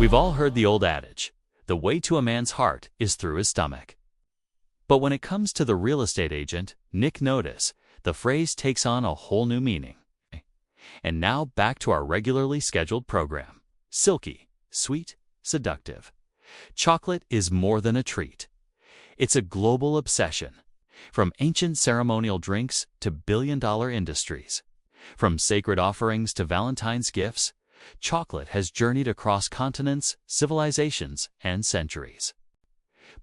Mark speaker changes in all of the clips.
Speaker 1: We've all heard the old adage, the way to a man's heart is through his stomach. But when it comes to the real estate agent, Nick Notice, the phrase takes on a whole new meaning. And now back to our regularly scheduled program. Silky, sweet, seductive. Chocolate is more than a treat. It's a global obsession. From ancient ceremonial drinks to billion-dollar industries. From sacred offerings to Valentine's gifts, chocolate has journeyed across continents, civilizations, and centuries.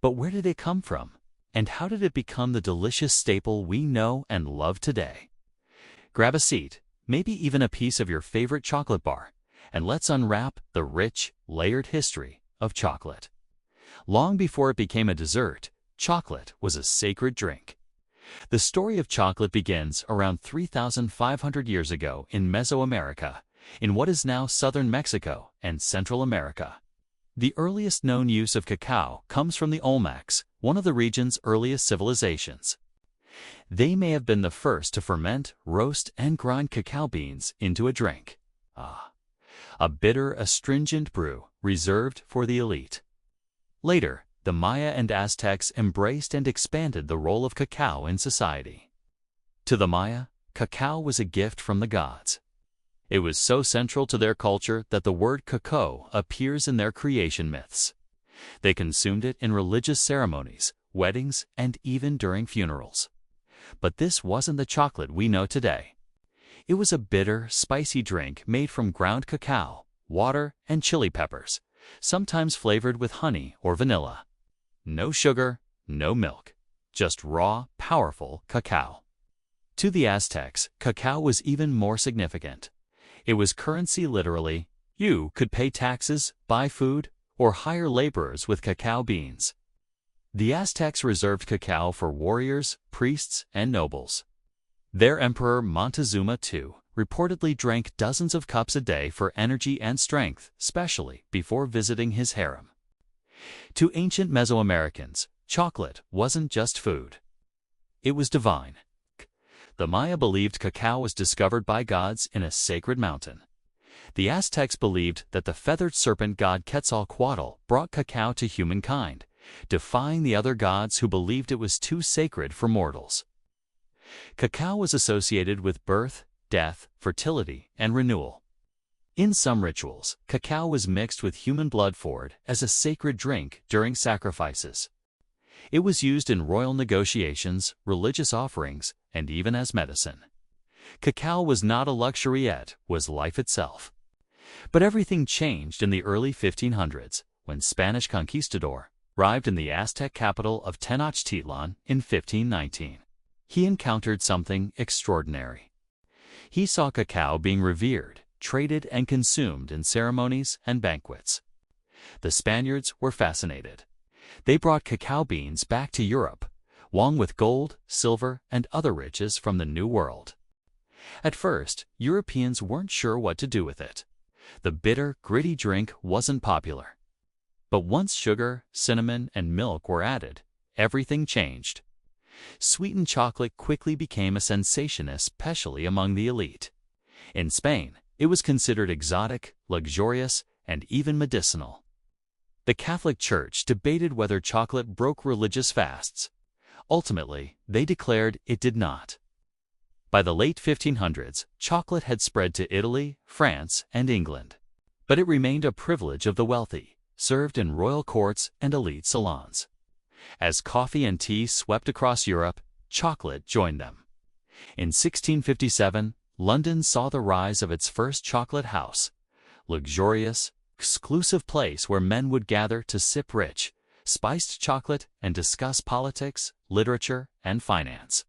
Speaker 1: But where did it come from? And how did it become the delicious staple we know and love today? Grab a seat, maybe even a piece of your favorite chocolate bar, and let's unwrap the rich, layered history of chocolate. Long before it became a dessert, chocolate was a sacred drink. The story of chocolate begins around 3,500 years ago in Mesoamerica, in what is now southern Mexico and Central America. The earliest known use of cacao comes from the Olmecs, one of the region's earliest civilizations. They may have been the first to ferment, roast, and grind cacao beans into a drink. A bitter, astringent brew reserved for the elite. Later, the Maya and Aztecs embraced and expanded the role of cacao in society. To the Maya, cacao was a gift from the gods. It was so central to their culture that the word cacao appears in their creation myths. They consumed it in religious ceremonies, weddings, and even during funerals. But this wasn't the chocolate we know today. It was a bitter, spicy drink made from ground cacao, water, and chili peppers, sometimes flavored with honey or vanilla. No sugar, no milk, just raw, powerful cacao. To the Aztecs, cacao was even more significant. It was currency literally. You could pay taxes, buy food, or hire laborers with cacao beans. The Aztecs reserved cacao for warriors, priests, and nobles. Their emperor Montezuma II reportedly drank dozens of cups a day for energy and strength, especially before visiting his harem. To ancient Mesoamericans, chocolate wasn't just food. It was divine. The Maya believed cacao was discovered by gods in a sacred mountain. The Aztecs believed that the feathered serpent god Quetzalcoatl brought cacao to humankind, defying the other gods who believed it was too sacred for mortals. Cacao was associated with birth, death, fertility, and renewal. In some rituals, cacao was mixed with human blood for it as a sacred drink during sacrifices. It was used in royal negotiations, religious offerings, and even as medicine. Cacao was not a luxury, it was life itself. But everything changed in the early 1500s when Spanish conquistador arrived in the Aztec capital of Tenochtitlan in 1519. He encountered something extraordinary. He saw cacao being revered, traded, and consumed in ceremonies and banquets. The Spaniards were fascinated. They brought cacao beans back to Europe, along with gold, silver, and other riches from the New World. At first, Europeans weren't sure what to do with it. The bitter, gritty drink wasn't popular. But once sugar, cinnamon, and milk were added, everything changed. Sweetened chocolate quickly became a sensation, especially among the elite. In Spain, it was considered exotic, luxurious, and even medicinal. The Catholic Church debated whether chocolate broke religious fasts. Ultimately, they declared it did not. By the late 1500s, chocolate had spread to Italy, France, and England. But it remained a privilege of the wealthy, served in royal courts and elite salons. As coffee and tea swept across Europe, chocolate joined them. In 1657, London saw the rise of its first chocolate house, luxurious, exclusive place where men would gather to sip rich, spiced chocolate and discuss politics, literature, and finance.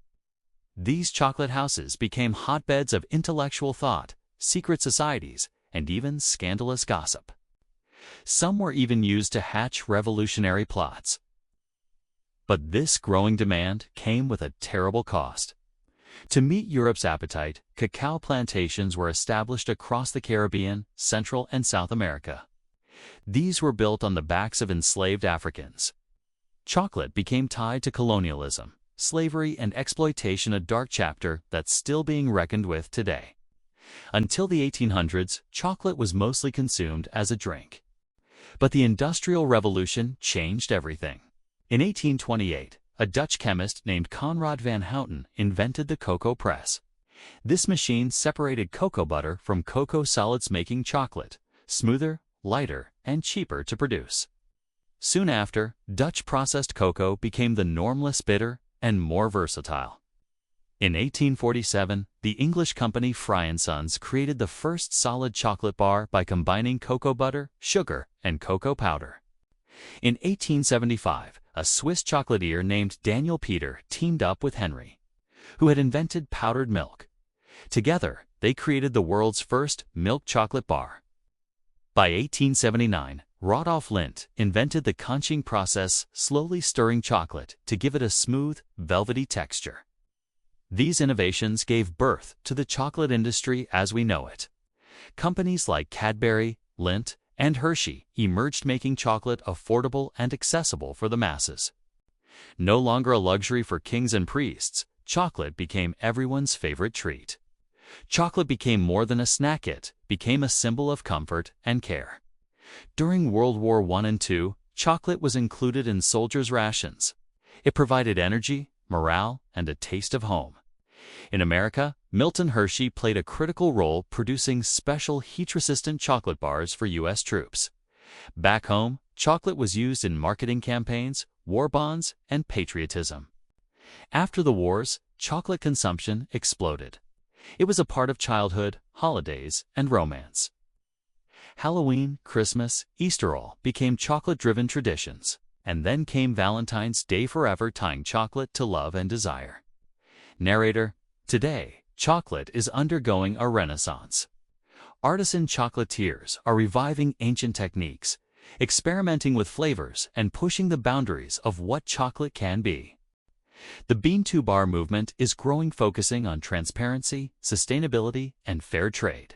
Speaker 1: These chocolate houses became hotbeds of intellectual thought, secret societies, and even scandalous gossip. Some were even used to hatch revolutionary plots. But this growing demand came with a terrible cost. To meet Europe's appetite, cacao plantations were established across the Caribbean, Central and South America. These were built on the backs of enslaved Africans. Chocolate became tied to colonialism, slavery, and exploitation, a dark chapter that's still being reckoned with today. Until the 1800s, chocolate was mostly consumed as a drink. But the Industrial Revolution changed everything. In 1828, a Dutch chemist named Conrad van Houten invented the cocoa press. This machine separated cocoa butter from cocoa solids, making chocolate smoother, lighter, and cheaper to produce. Soon after, Dutch processed cocoa became the norm, less bitter and more versatile. In 1847, the English company Fry & Sons created the first solid chocolate bar by combining cocoa butter, sugar, and cocoa powder. In 1875, a Swiss chocolatier named Daniel Peter teamed up with Henry, who had invented powdered milk. Together, they created the world's first milk chocolate bar. By 1879, Rodolphe Lindt invented the conching process, slowly stirring chocolate to give it a smooth, velvety texture. These innovations gave birth to the chocolate industry as we know it. Companies like Cadbury, Lindt, and Hershey emerged, making chocolate affordable and accessible for the masses. No longer a luxury for kings and priests, chocolate became everyone's favorite treat. Chocolate became more than a snack, it became a symbol of comfort and care. During World War I and II, chocolate was included in soldiers' rations. It provided energy, morale, and a taste of home. In America, Milton Hershey played a critical role, producing special heat-resistant chocolate bars for U.S. troops. Back home, chocolate was used in marketing campaigns, war bonds, and patriotism. After the wars, chocolate consumption exploded. It was a part of childhood, holidays, and romance. Halloween, Christmas, Easter all became chocolate-driven traditions. And then came Valentine's Day, forever tying chocolate to love and desire. Narrator: today, chocolate is undergoing a renaissance. Artisan chocolatiers are reviving ancient techniques, experimenting with flavors, and pushing the boundaries of what chocolate can be. The Bean-to-Bar movement is growing, focusing on transparency, sustainability, and fair trade.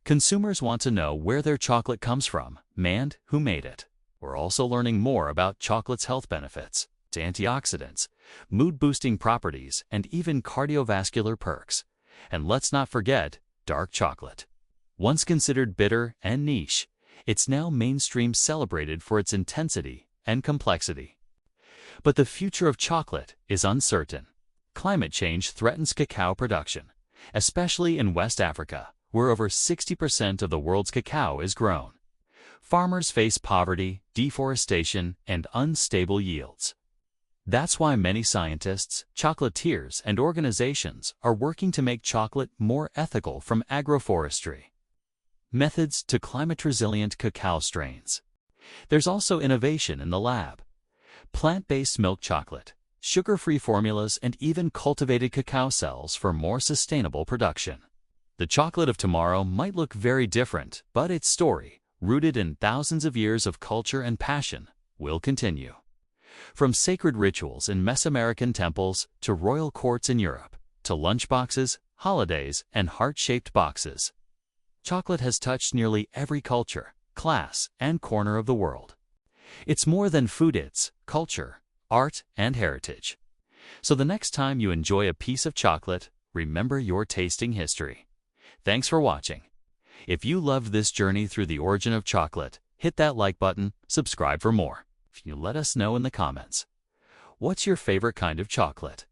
Speaker 1: Consumers want to know where their chocolate comes from and who made it. We're also learning more about chocolate's health benefits, its antioxidants, mood-boosting properties, and even cardiovascular perks. And let's not forget dark chocolate. Once considered bitter and niche, it's now mainstream, celebrated for its intensity and complexity. But the future of chocolate is uncertain. Climate change threatens cacao production, especially in West Africa, where over 60% of the world's cacao is grown. Farmers face poverty, deforestation, and unstable yields. That's why many scientists, chocolatiers, and organizations are working to make chocolate more ethical, from agroforestry methods to climate-resilient cacao strains. There's also innovation in the lab. Plant-based milk chocolate, sugar-free formulas, and even cultivated cacao cells for more sustainable production. The chocolate of tomorrow might look very different, but its story, rooted in thousands of years of culture and passion, will continue. From sacred rituals in Mesoamerican temples to royal courts in Europe, to lunchboxes, holidays, and heart-shaped boxes, chocolate has touched nearly every culture, class, and corner of the world. It's more than food, it's culture, art, and heritage. So the next time you enjoy a piece of chocolate, remember your tasting history. Thanks for watching. If you loved this journey through the origin of chocolate, hit that like button, subscribe for more. If you let us know in the comments, what's your favorite kind of chocolate?